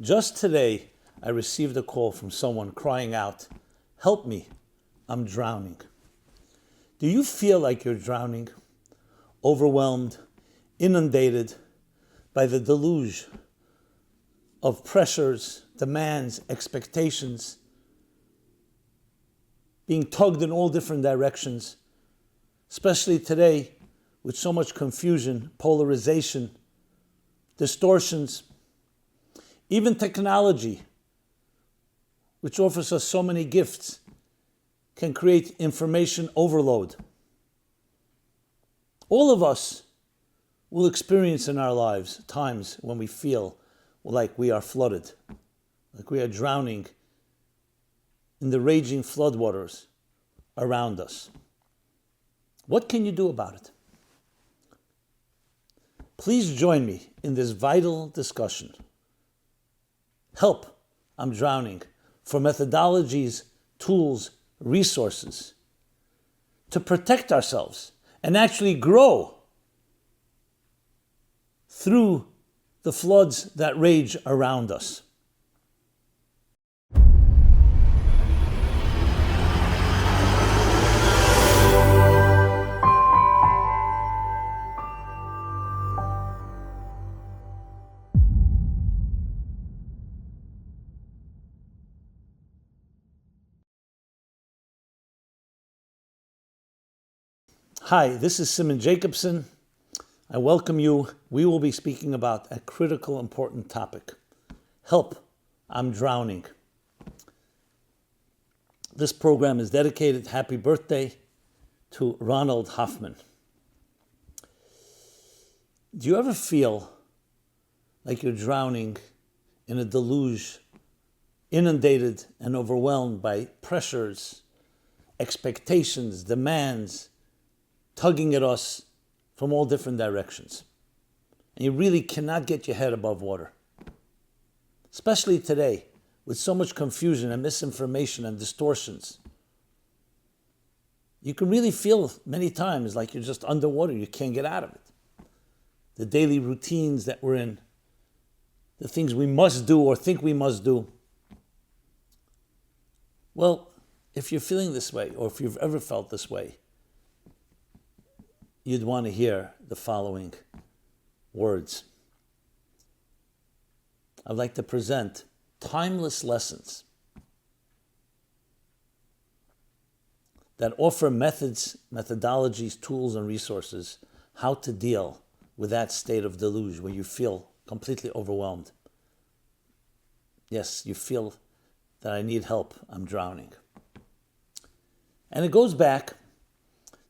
Just today, I received a call from someone crying out, "Help me, I'm drowning." Do you feel like you're drowning, overwhelmed, inundated by the deluge of pressures, demands, expectations, being tugged in all different directions, especially today with so much confusion, polarization, distortions, even technology, which offers us so many gifts, can create information overload. All of us will experience in our lives times when we feel like we are flooded, like we are drowning in the raging floodwaters around us. What can you do about it? Please join me in this vital discussion. Help, I'm drowning, for methodologies, tools, resources to protect ourselves and actually grow through the floods that rage around us. Hi, this is Simon Jacobson. I welcome you. We will be speaking about a critical, important topic. Help, I'm drowning. This program is dedicated, happy birthday, to Ronald Hoffman. Do you ever feel like you're drowning in a deluge, inundated and overwhelmed by pressures, expectations, demands, tugging at us from all different directions? And you really cannot get your head above water. Especially today, with so much confusion and misinformation and distortions. You can really feel many times like you're just underwater, you can't get out of it. The daily routines that we're in, the things we must do or think we must do. Well, if you're feeling this way, or if you've ever felt this way, you'd want to hear the following words. I'd like to present timeless lessons that offer methods, methodologies, tools, and resources how to deal with that state of deluge where you feel completely overwhelmed. Yes, you feel that I need help, I'm drowning. And it goes back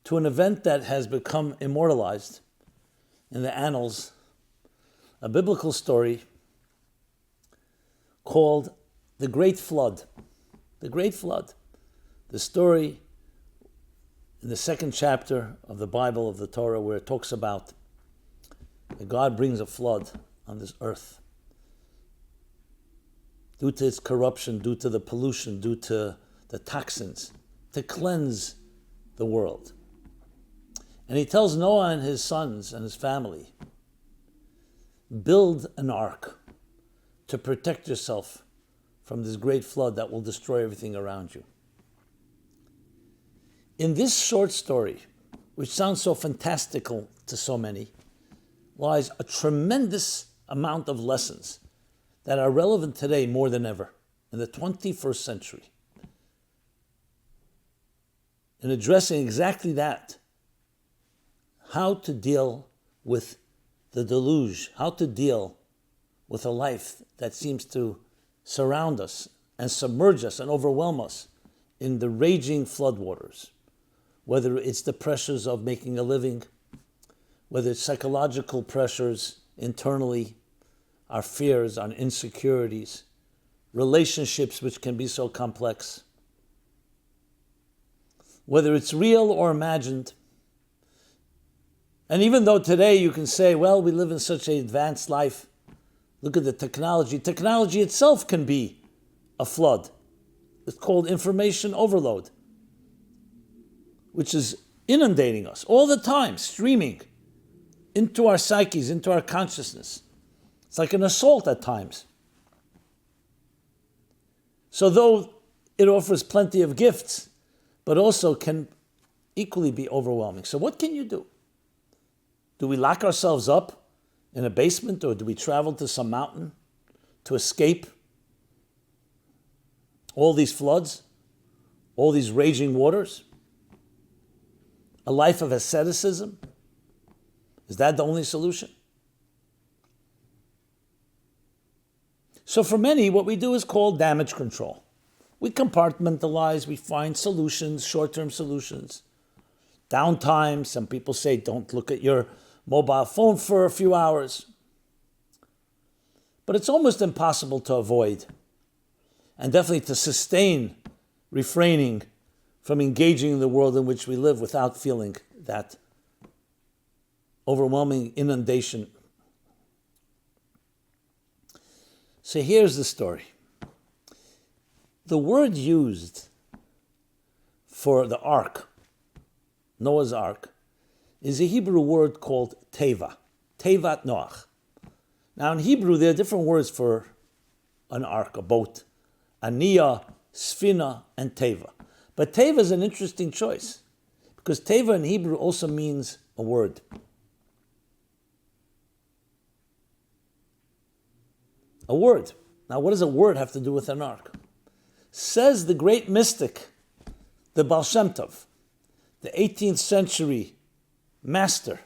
to an event that has become immortalized in the annals, a biblical story called the Great Flood. The Great Flood. The story in the second chapter of the Bible, of the Torah, where it talks about that God brings a flood on this earth due to its corruption, due to the pollution, due to the toxins, to cleanse the world. And he tells Noah and his sons and his family, build an ark to protect yourself from this great flood that will destroy everything around you. In this short story, which sounds so fantastical to so many, lies a tremendous amount of lessons that are relevant today more than ever, in the 21st century, in addressing exactly that. How to deal with the deluge, how to deal with a life that seems to surround us and submerge us and overwhelm us in the raging floodwaters. Whether it's the pressures of making a living, whether it's psychological pressures internally, our fears, our insecurities, relationships which can be so complex. Whether it's real or imagined. And even though today you can say, well, we live in such an advanced life, look at the technology. Technology itself can be a flood. It's called information overload, which is inundating us all the time, streaming into our psyches, into our consciousness. It's like an assault at times. So though it offers plenty of gifts, but also can equally be overwhelming. So what can you do? Do we lock ourselves up in a basement, or do we travel to some mountain to escape all these floods, all these raging waters? A life of asceticism? Is that the only solution? So for many, what we do is called damage control. We compartmentalize, we find solutions, short-term solutions. Downtime, some people say don't look at your mobile phone for a few hours. But it's almost impossible to avoid, and definitely to sustain refraining from engaging in the world in which we live without feeling that overwhelming inundation. So here's the story. The word used for the ark, Noah's ark, is a Hebrew word called teva, tevat Noach. Now in Hebrew, there are different words for an ark, a boat. Aniyah, sfina, and teva. But teva is an interesting choice, because teva in Hebrew also means a word. A word. Now what does a word have to do with an ark? Says the great mystic, the Baal Shem Tov, the 18th century master,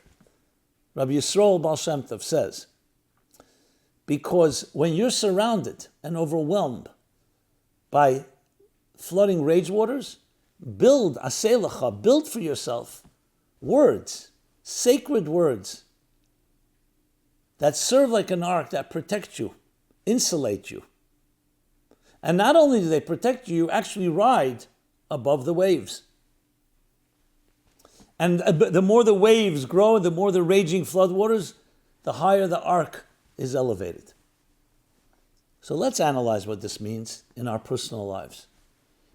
Rabbi Yisrael Baal Shem Tov says, because when you're surrounded and overwhelmed by flooding rage waters, build aselacha, build for yourself words, sacred words that serve like an ark, that protect you, insulate you. And not only do they protect you, you actually ride above the waves. And the more the waves grow, the more the raging floodwaters, the higher the ark is elevated. So let's analyze what this means in our personal lives,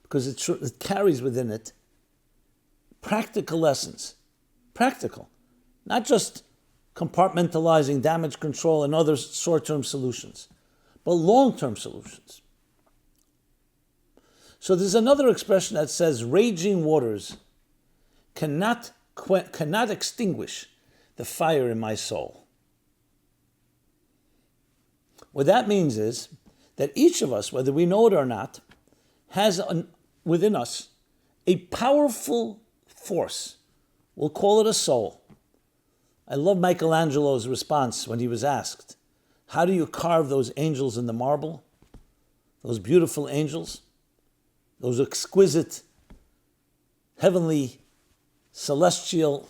because it carries within it practical lessons. Practical. Not just compartmentalizing, damage control, and other short-term solutions, but long-term solutions. So there's another expression that says, raging waters cannot extinguish the fire in my soul. What that means is that each of us, whether we know it or not, has within us a powerful force. We'll call it a soul. I love Michelangelo's response when he was asked, how do you carve those angels in the marble? Those beautiful angels? Those exquisite, heavenly, celestial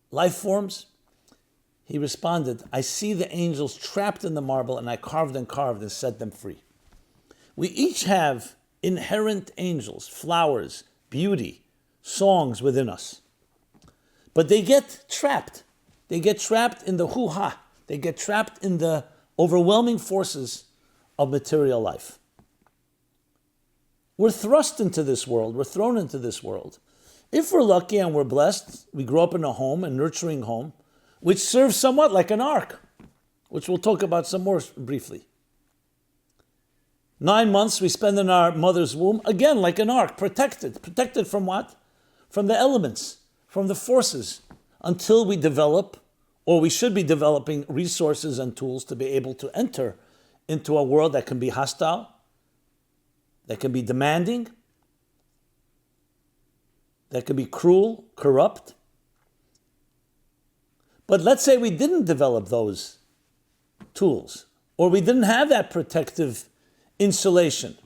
life forms? He responded, I see the angels trapped in the marble, and I carved and set them free. We each have inherent angels, flowers, beauty, songs within us. But they get trapped. They get trapped in the hoo-ha. They get trapped in the overwhelming forces of material life. We're thrust into this world. We're thrown into this world. If we're lucky and we're blessed, we grow up in a home, a nurturing home, which serves somewhat like an ark, which we'll talk about some more briefly. 9 months we spend in our mother's womb, again like an ark, protected. Protected from what? From the elements, from the forces, until we develop, or we should be developing, resources and tools to be able to enter into a world that can be hostile, that can be demanding, that can be cruel, corrupt. But let's say we didn't develop those tools, or we didn't have that protective insulation.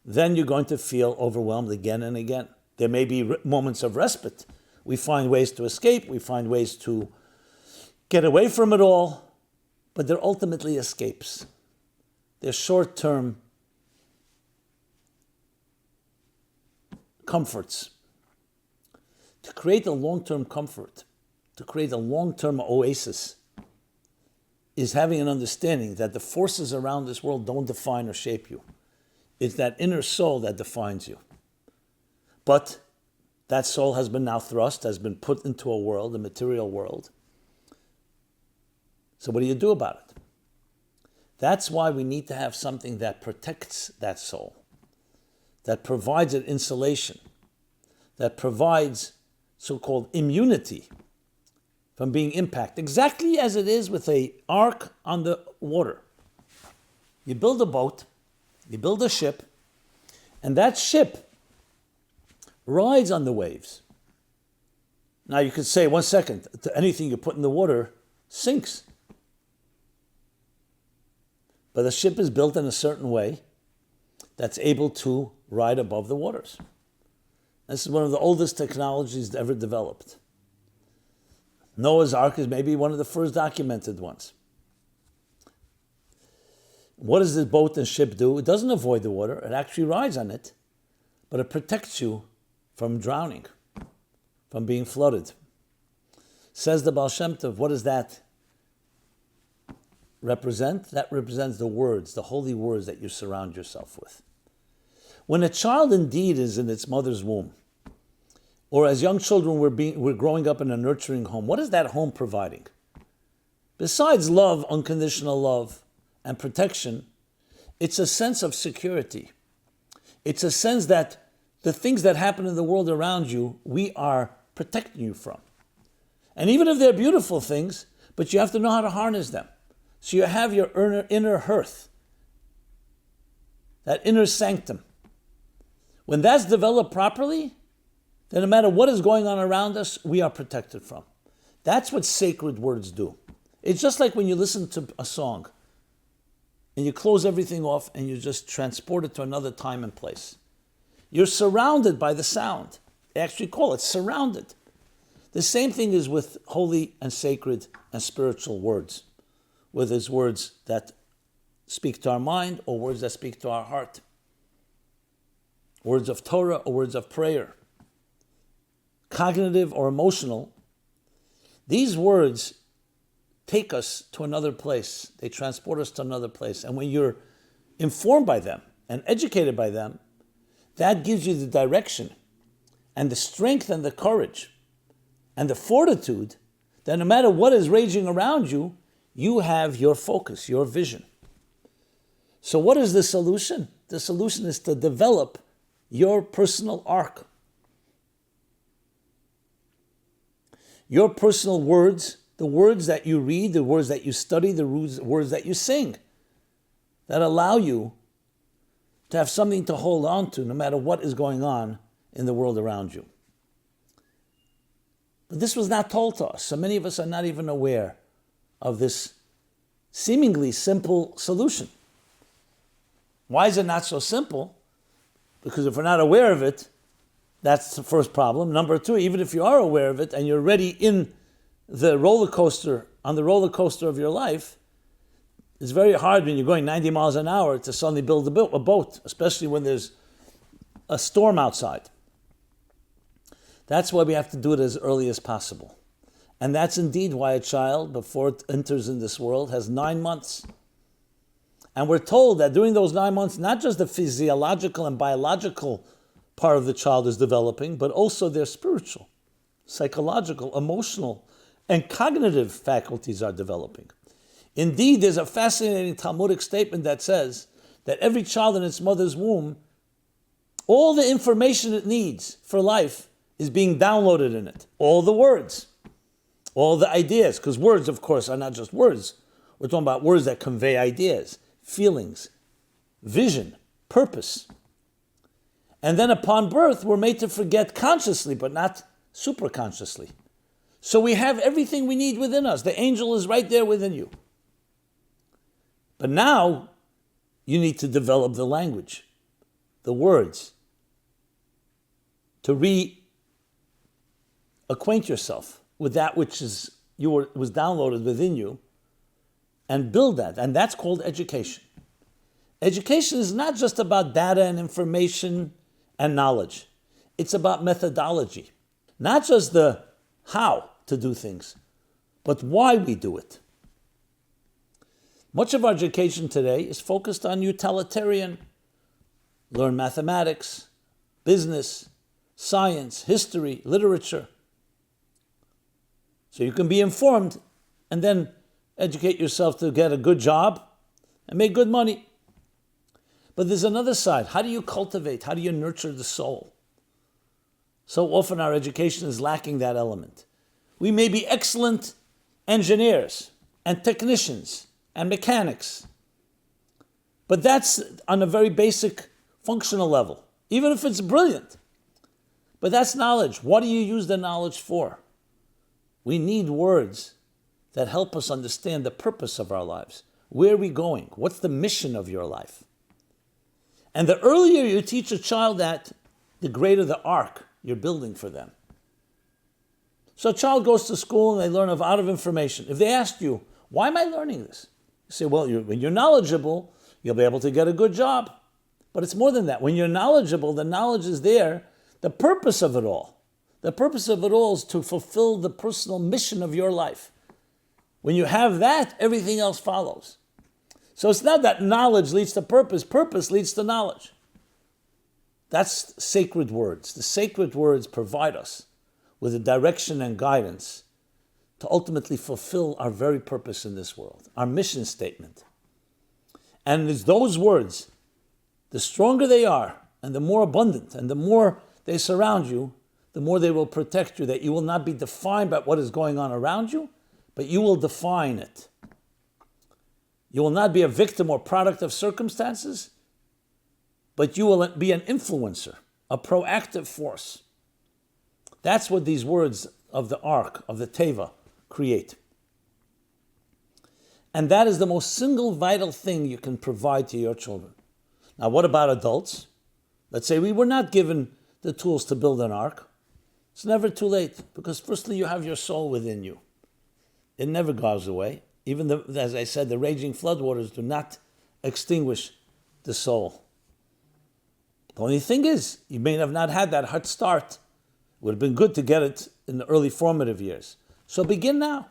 Then you're going to feel overwhelmed again and again. There may be moments of respite. We find ways to escape. We find ways to get away from it all. But they're ultimately escapes. They're short-term comforts. To create a long-term comfort, to create a long-term oasis, is having an understanding that the forces around this world don't define or shape you. It's that inner soul that defines you. But that soul has been now thrust, has been put into a world, a material world. So what do you do about it? That's why we need to have something that protects that soul, that provides an insulation, that provides so-called immunity from being impacted, exactly as it is with an ark on the water. You build a boat, you build a ship, and that ship rides on the waves. Now you could say, 1 second, anything you put in the water sinks. But the ship is built in a certain way that's able to ride above the waters. This is one of the oldest technologies ever developed. Noah's Ark is maybe one of the first documented ones. What does this boat and ship do? It doesn't avoid the water. It actually rides on it, but it protects you from drowning, from being flooded. Says the Baal Shem Tov, what does that represent? That represents the words, the holy words that you surround yourself with. When a child indeed is in its mother's womb, or as young children we're growing up in a nurturing home, what is that home providing? Besides love, unconditional love, and protection, it's a sense of security. It's a sense that the things that happen in the world around you, we are protecting you from. And even if they're beautiful things, but you have to know how to harness them. So you have your inner hearth, that inner sanctum. When that's developed properly, then no matter what is going on around us, we are protected from. That's what sacred words do. It's just like when you listen to a song and you close everything off and you just transport it to another time and place. You're surrounded by the sound. They actually call it surrounded. The same thing is with holy and sacred and spiritual words, whether it's words that speak to our mind or words that speak to our heart, words of Torah or words of prayer, cognitive or emotional. These words take us to another place. They transport us to another place. And when you're informed by them and educated by them, that gives you the direction and the strength and the courage and the fortitude that no matter what is raging around you, you have your focus, your vision. So what is the solution? The solution is to develop your personal ark. Your personal words, the words that you read, the words that you study, the words that you sing, that allow you to have something to hold on to no matter what is going on in the world around you. But this was not told to us, so many of us are not even aware of this seemingly simple solution. Why is it not so simple? Because if we're not aware of it, that's the first problem. Number two, even if you are aware of it and you're already in the roller coaster, on the roller coaster of your life, it's very hard when you're going 90 miles an hour to suddenly build a boat, especially when there's a storm outside. That's why we have to do it as early as possible. And that's indeed why a child, before it enters in this world, has 9 months. And we're told that during those 9 months, not just the physiological and biological part of the child is developing, but also their spiritual, psychological, emotional, and cognitive faculties are developing. Indeed, there's a fascinating Talmudic statement that says that every child in its mother's womb, all the information it needs for life is being downloaded in it. All the words, all the ideas, because words, of course, are not just words. We're talking about words that convey ideas, feelings, vision, purpose. And then upon birth, we're made to forget consciously, but not superconsciously. So we have everything we need within us. The angel is right there within you. But now, you need to develop the language, the words, to reacquaint yourself with that which was downloaded within you, and build that. And that's called education. Education is not just about data and information and knowledge. It's about methodology. Not just the how to do things, but why we do it. Much of our education today is focused on utilitarian. Learn mathematics, business, science, history, literature. So you can be informed and then educate yourself to get a good job, and make good money. But there's another side. How do you cultivate? How do you nurture the soul? So often our education is lacking that element. We may be excellent engineers and technicians and mechanics, but that's on a very basic functional level, even if it's brilliant. But that's knowledge. What do you use the knowledge for? We need words that help us understand the purpose of our lives. Where are we going? What's the mission of your life? And the earlier you teach a child that, the greater the arc you're building for them. So a child goes to school and they learn a lot of information. If they ask you, why am I learning this? You say, well, when you're knowledgeable, you'll be able to get a good job. But it's more than that. When you're knowledgeable, the knowledge is there. The purpose of it all is to fulfill the personal mission of your life. When you have that, everything else follows. So it's not that knowledge leads to purpose. Purpose leads to knowledge. That's sacred words. The sacred words provide us with a direction and guidance to ultimately fulfill our very purpose in this world, our mission statement. And it's those words, the stronger they are, and the more abundant, and the more they surround you, the more they will protect you, that you will not be defined by what is going on around you, but you will define it. You will not be a victim or product of circumstances, but you will be an influencer, a proactive force. That's what these words of the ark, of the teva, create. And that is the most single vital thing you can provide to your children. Now, what about adults? Let's say we were not given the tools to build an ark. It's never too late, because firstly, you have your soul within you. It never goes away. Even, as I said, the raging floodwaters do not extinguish the soul. The only thing is, you may have not had that hot start. It would have been good to get it in the early formative years. So begin now.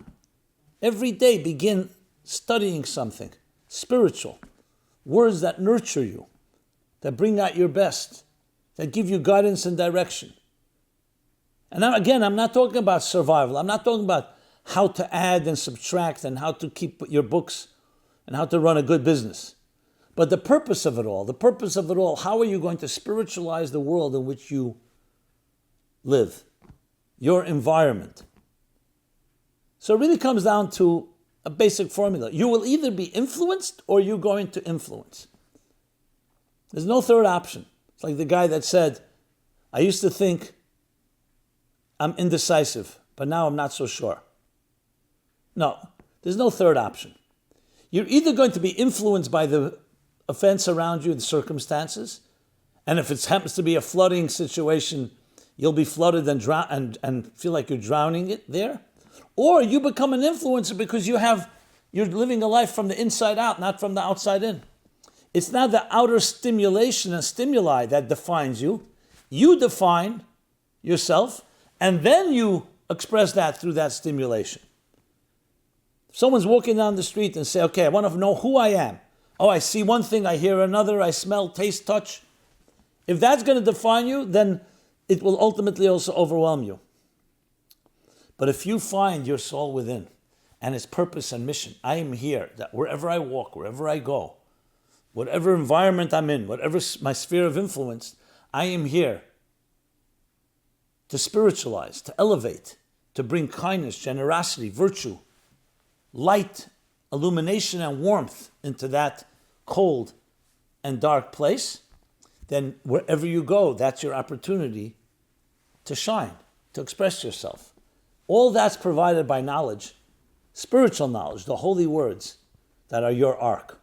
Every day, begin studying something spiritual. Words that nurture you, that bring out your best, that give you guidance and direction. And now, again, I'm not talking about survival. I'm not talking about how to add and subtract and how to keep your books and how to run a good business. But the purpose of it all, how are you going to spiritualize the world in which you live, your environment? So it really comes down to a basic formula. You will either be influenced or you're going to influence. There's no third option. It's like the guy that said, I used to think I'm indecisive, but now I'm not so sure. No, there's no third option. You're either going to be influenced by the events around you, the circumstances, and if it happens to be a flooding situation, you'll be flooded and feel like you're drowning it there. Or you become an influencer because you're living a life from the inside out, not from the outside in. It's not the outer stimulation and stimuli that defines you. You define yourself, and then you express that through that stimulation. If someone's walking down the street and say, okay, I want to know who I am. Oh, I see one thing, I hear another, I smell, taste, touch. If that's going to define you, then it will ultimately also overwhelm you. But if you find your soul within and its purpose and mission, I am here, that wherever I walk, wherever I go, whatever environment I'm in, whatever my sphere of influence, I am here to spiritualize, to elevate, to bring kindness, generosity, virtue, light, illumination, and warmth into that cold and dark place, then wherever you go, that's your opportunity to shine, to express yourself. All that's provided by knowledge, spiritual knowledge, the holy words that are your ark.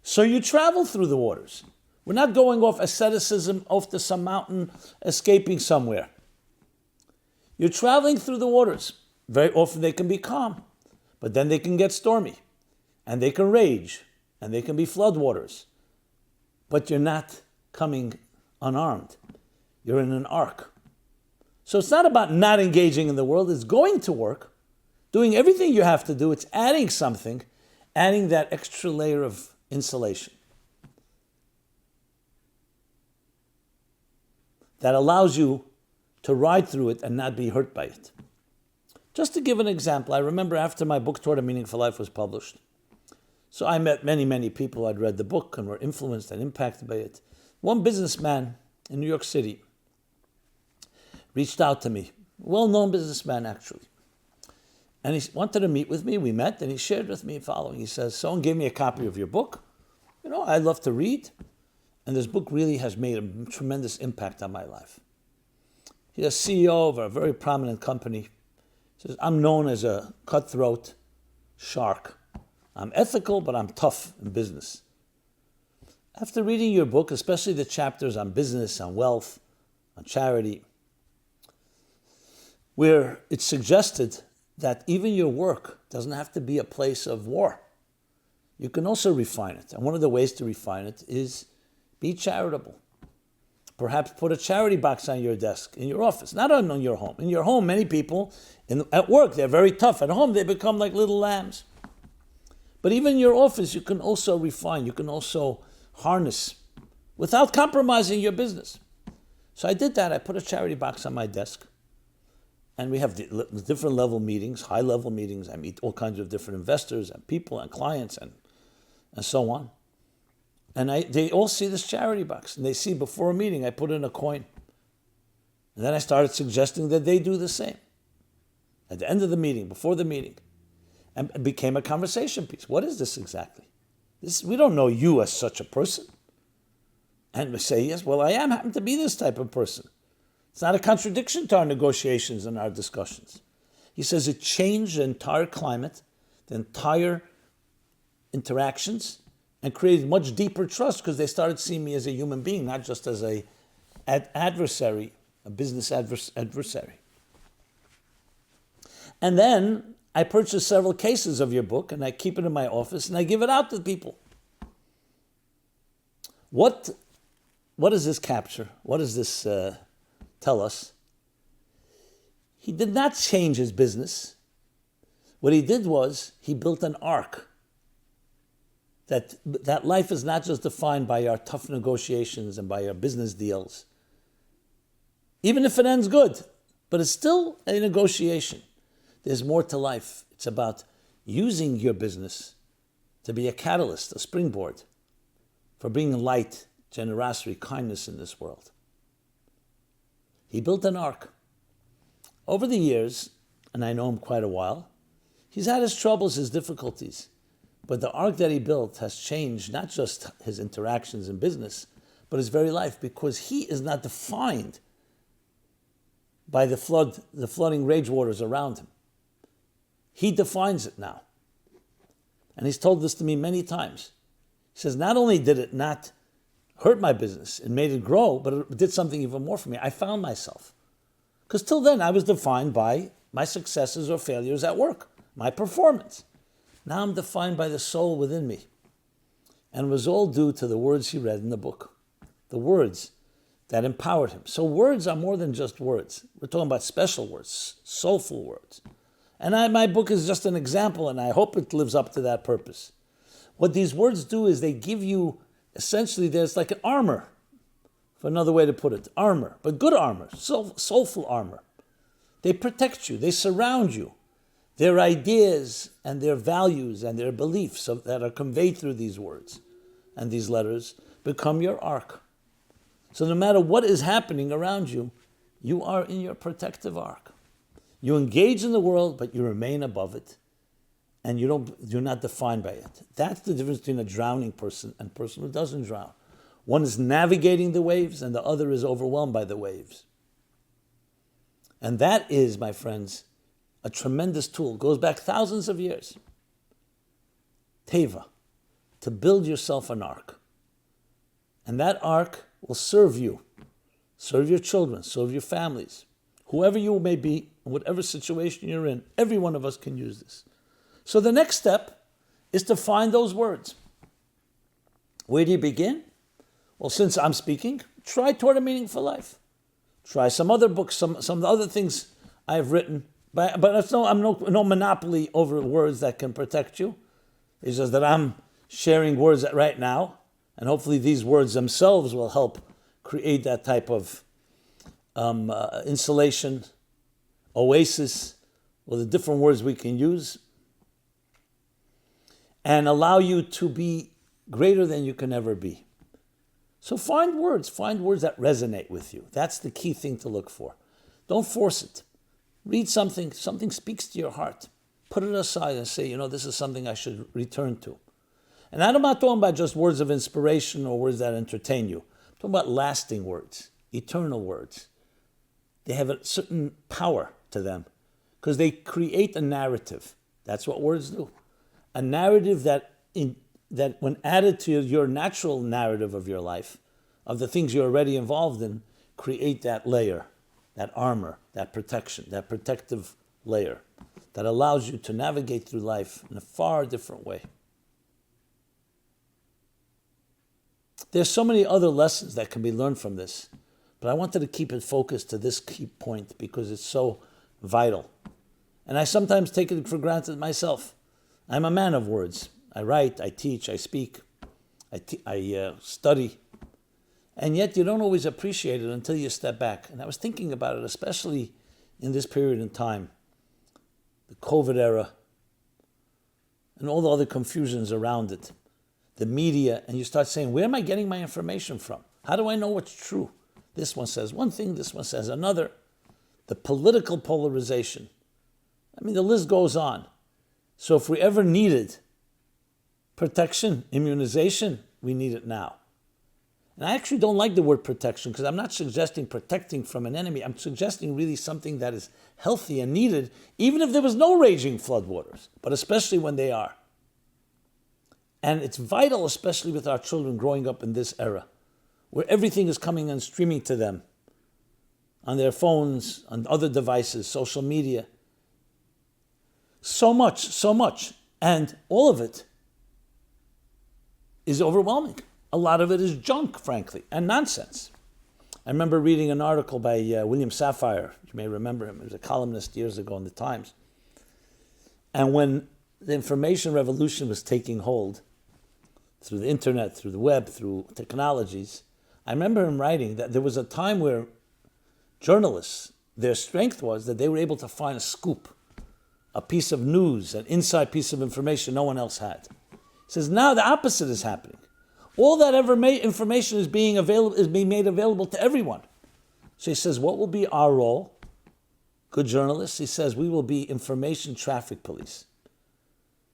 So you travel through the waters. We're not going off asceticism, off to some mountain, escaping somewhere. You're traveling through the waters. Very often they can be calm, but then they can get stormy, and they can rage, and they can be floodwaters. But you're not coming unarmed. You're in an ark. So it's not about not engaging in the world. It's going to work, doing everything you have to do. It's adding something, adding that extra layer of insulation that allows you to ride through it and not be hurt by it. Just to give an example, I remember after my book, Toward a Meaningful Life, was published, So I met many, many people who had read the book and were influenced and impacted by it. One businessman in New York City reached out to me, well-known businessman actually. And he wanted to meet with me. We met, and he shared with me the following. He says, someone gave me a copy of your book. I love to read, and this book really has made a tremendous impact on my life. He's a CEO of a very prominent company. He says, I'm known as a cutthroat shark. I'm ethical, but I'm tough in business. After reading your book, especially the chapters on business, on wealth, on charity, where it's suggested that even your work doesn't have to be a place of war. You can also refine it. And one of the ways to refine it is be charitable. Perhaps put a charity box on your desk in your office, not on your home. In your home, many people at work, they're very tough. At home, they become like little lambs. But even in your office, you can also refine. You can also harness without compromising your business. So I did that. I put a charity box on my desk. And we have different level meetings, high level meetings. I meet all kinds of different investors and people and clients and so on. And they all see this charity box. And they see before a meeting, I put in a coin. And then I started suggesting that they do the same. At the end of the meeting, before the meeting. And it became a conversation piece. What is this exactly? We don't know you as such a person. And we say, yes, well, I happen to be this type of person. It's not a contradiction to our negotiations and our discussions. He says it changed the entire climate, the entire interactions, and created much deeper trust because they started seeing me as a human being, not just as an adversary, a business adversary. And then I purchased several cases of your book, and I keep it in my office, and I give it out to people. What does this capture? What does this tell us? He did not change his business. What he did was he built an ark. That life is not just defined by our tough negotiations and by our business deals. Even if it ends good, but it's still a negotiation. There's more to life. It's about using your business to be a catalyst, a springboard for bringing light, generosity, kindness in this world. He built an ark. Over the years, and I know him quite a while, he's had his troubles, his difficulties. But the ark that he built has changed not just his interactions in business, but his very life, because he is not defined by the flooding rage waters around him. He defines it now. And he's told this to me many times. He says, not only did it not hurt my business, it made it grow, but it did something even more for me. I found myself. Because till then, I was defined by my successes or failures at work, my performance. Now I'm defined by the soul within me. And it was all due to the words he read in the book, the words that empowered him. So words are more than just words. We're talking about special words, soulful words. And my book is just an example, and I hope it lives up to that purpose. What these words do is they give you, essentially, there's like an armor, for another way to put it, armor, but good armor, soulful armor. They protect you, they surround you. Their ideas and their values and their beliefs that are conveyed through these words and these letters become your ark. So no matter what is happening around you, you are in your protective ark. You engage in the world, but you remain above it. And you're not defined by it. That's the difference between a drowning person and a person who doesn't drown. One is navigating the waves, and the other is overwhelmed by the waves. And that is, my friends, a tremendous tool. It goes back thousands of years. Teva, to build yourself an ark. And that ark will serve you, serve your children, serve your families. Whoever you may be, whatever situation you're in, every one of us can use this. So the next step is to find those words. Where do you begin? Well, since I'm speaking, try Toward a Meaningful Life. Try some other books, some other things I've written. But I'm no monopoly over words that can protect you. It's just that I'm sharing words right now, and hopefully these words themselves will help create that type of insulation, oasis, or the different words we can use. and allow you to be greater than you can ever be. So find words that resonate with you. That's the key thing to look for. Don't force it. Read something speaks to your heart. Put it aside and say, this is something I should return to. And I'm not talking about just words of inspiration or words that entertain you. I'm talking about lasting words, eternal words. They have a certain power to them because they create a narrative. That's what words do. A narrative that when added to your natural narrative of your life, of the things you're already involved in, create that layer, that armor, that protection, that protective layer that allows you to navigate through life in a far different way. There's so many other lessons that can be learned from this, but I wanted to keep it focused to this key point because it's so vital. And I sometimes take it for granted myself. I'm a man of words. I write, I teach, I speak, I study. And yet you don't always appreciate it until you step back. And I was thinking about it, especially in this period in time, the COVID era, and all the other confusions around it, the media, and you start saying, where am I getting my information from? How do I know what's true? This one says one thing, this one says another. The political polarization. The list goes on. So if we ever needed protection, immunization, we need it now. And I actually don't like the word protection because I'm not suggesting protecting from an enemy. I'm suggesting really something that is healthy and needed, even if there was no raging floodwaters, but especially when they are. And it's vital, especially with our children growing up in this era, where everything is coming and streaming to them on their phones, on other devices, social media. So much. And all of it is overwhelming. A lot of it is junk, frankly, and nonsense. I remember reading an article by William Safire. You may remember him. He was a columnist years ago in the Times. And when the information revolution was taking hold through the internet, through the web, through technologies, I remember him writing that there was a time where journalists, their strength was that they were able to find a scoop, a piece of news, an inside piece of information no one else had. He says, now the opposite is happening. All that information is being made available to everyone. So he says, what will be our role? Good journalists, he says, we will be information traffic police.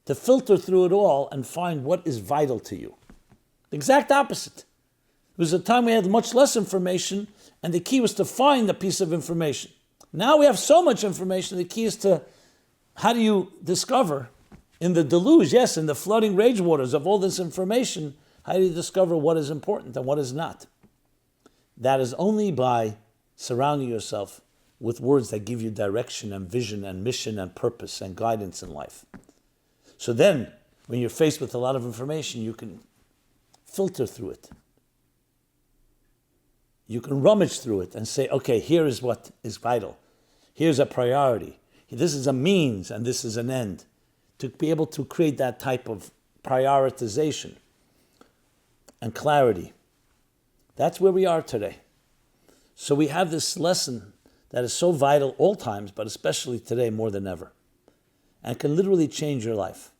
To filter through it all and find what is vital to you. The exact opposite. There was a time we had much less information, and the key was to find a piece of information. Now we have so much information, the key is to, how do you discover in the deluge, yes, in the flooding rage waters of all this information, how do you discover what is important and what is not? That is only by surrounding yourself with words that give you direction and vision and mission and purpose and guidance in life. So then, when you're faced with a lot of information, you can filter through it. You can rummage through it and say, okay, here is what is vital. Here's a priority. This is a means and this is an end. To be able to create that type of prioritization and clarity. That's where we are today. So we have this lesson that is so vital all times, but especially today more than ever, and can literally change your life.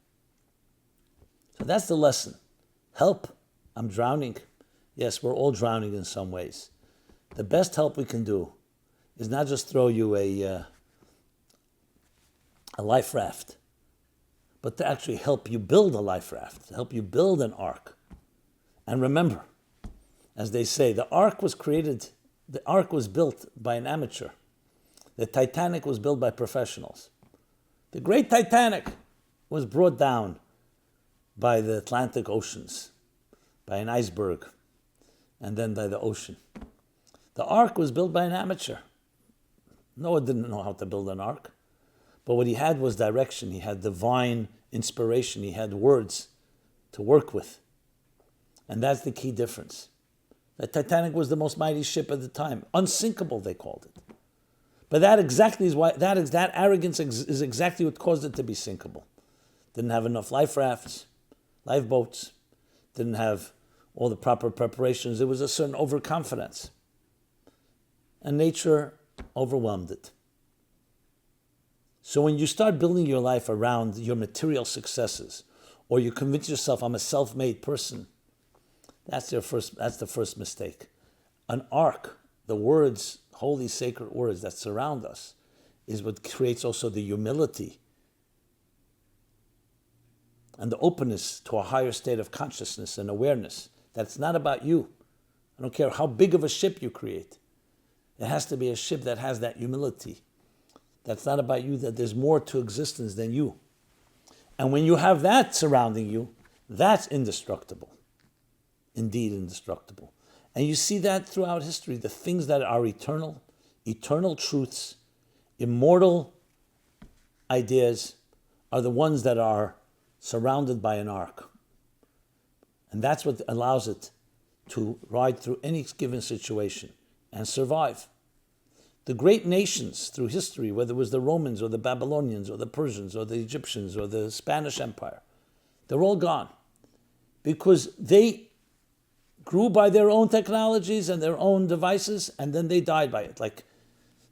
So that's the lesson. Help. I'm drowning. Yes, we're all drowning in some ways. The best help we can do is not just throw you a life raft, but to actually help you build a life raft, to help you build an ark. And remember, as they say, the ark was built by an amateur. The Titanic was built by professionals. The great Titanic was brought down by the Atlantic Oceans, by an iceberg, and then by the ocean. The ark was built by an amateur. Noah didn't know how to build an ark, but what he had was direction. He had divine inspiration. He had words to work with. And that's the key difference. The Titanic was the most mighty ship at the time. Unsinkable, they called it. But that exactly is why that arrogance is exactly what caused it to be sinkable. Didn't have enough life rafts, lifeboats, didn't have all the proper preparations. There was a certain overconfidence. And nature overwhelmed it. So when you start building your life around your material successes, or you convince yourself I'm a self-made person, that's the first mistake. An ark, the words, holy sacred words that surround us, is what creates also the humility and the openness to a higher state of consciousness and awareness. That's not about you. I don't care how big of a ship you create. It has to be a ship that has that humility. That's not about you, that there's more to existence than you. And when you have that surrounding you, that's indestructible. Indeed indestructible. And you see that throughout history. The things that are eternal, eternal truths, immortal ideas are the ones that are surrounded by an ark. And that's what allows it to ride through any given situation and survive. The great nations through history, whether it was the Romans or the Babylonians or the Persians or the Egyptians or the Spanish Empire, they're all gone because they grew by their own technologies and their own devices, and then they died by it. Like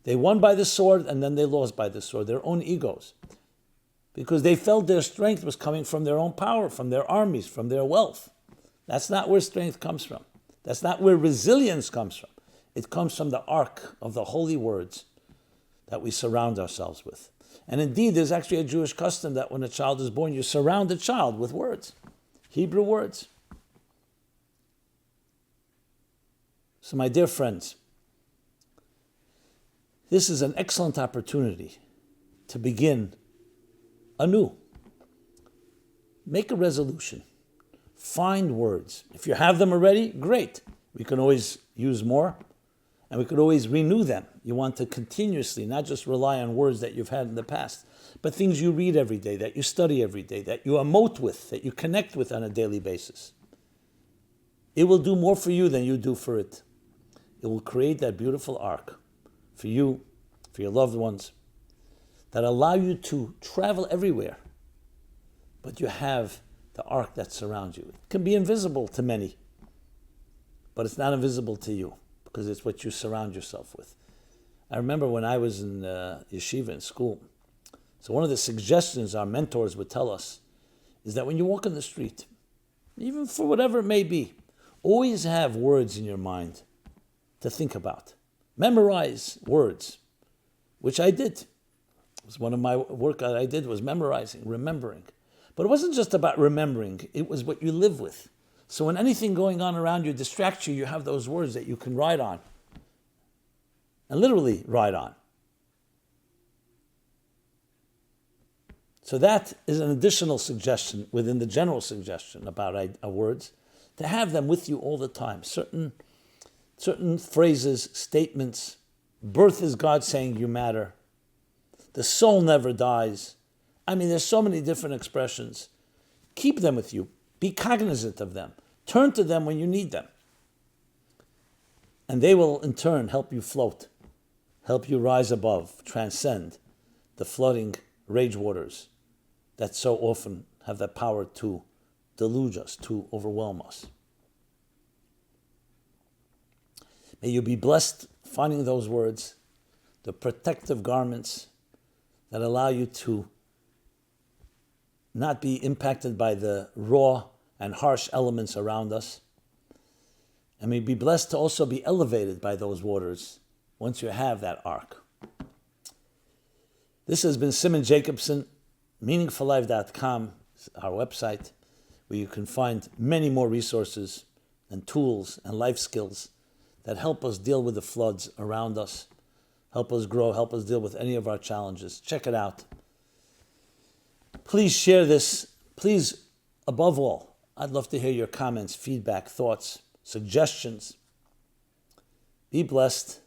they won by the sword and then they lost by the sword, their own egos, because they felt their strength was coming from their own power, from their armies, from their wealth. That's not where strength comes from. That's not where resilience comes from. It comes from the ark of the holy words that we surround ourselves with. And indeed, there's actually a Jewish custom that when a child is born, you surround the child with words, Hebrew words. So my dear friends, this is an excellent opportunity to begin anew. Make a resolution. Find words. If you have them already, great. We can always use more, and we could always renew them. You want to continuously, not just rely on words that you've had in the past, but things you read every day, that you study every day, that you emote with, that you connect with on a daily basis. It will do more for you than you do for it. It will create that beautiful ark for you, for your loved ones, that allow you to travel everywhere, but you have the ark that surrounds you. It can be invisible to many, but it's not invisible to you because it's what you surround yourself with. I remember when I was in yeshiva in school, so one of the suggestions our mentors would tell us is that when you walk in the street, even for whatever it may be, always have words in your mind to think about. Memorize words, which I did. It was one of my work that I did was memorizing, remembering. But it wasn't just about remembering, it was what you live with. So when anything going on around you distracts you, you have those words that you can ride on. And literally ride on. So that is an additional suggestion within the general suggestion about words, to have them with you all the time. Certain phrases, statements. Birth is God saying you matter. The soul never dies. I mean, there's so many different expressions. Keep them with you. Be cognizant of them. Turn to them when you need them. And they will, in turn, help you float, help you rise above, transcend the flooding rage waters that so often have the power to deluge us, to overwhelm us. May you be blessed finding those words, the protective garments that allow you to not be impacted by the raw and harsh elements around us. And may be blessed to also be elevated by those waters once you have that ark. This has been Simon Jacobson, meaningfullife.com, our website, where you can find many more resources and tools and life skills that help us deal with the floods around us, help us grow, help us deal with any of our challenges. Check it out. Please share this. Please, above all, I'd love to hear your comments, feedback, thoughts, suggestions. Be blessed.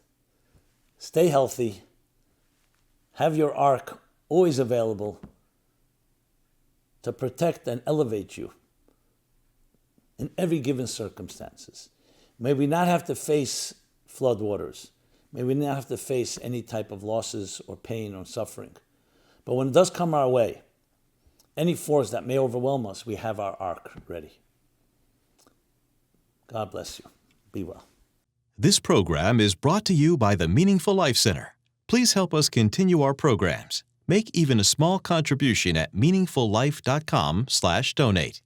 Stay healthy. Have your ark always available to protect and elevate you in every given circumstances. May we not have to face floodwaters. May we not have to face any type of losses or pain or suffering. But when it does come our way, any force that may overwhelm us, we have our ark ready. God bless you. Be well. This program is brought to you by the Meaningful Life Center. Please help us continue our programs. Make even a small contribution at meaningfullife.com/donate.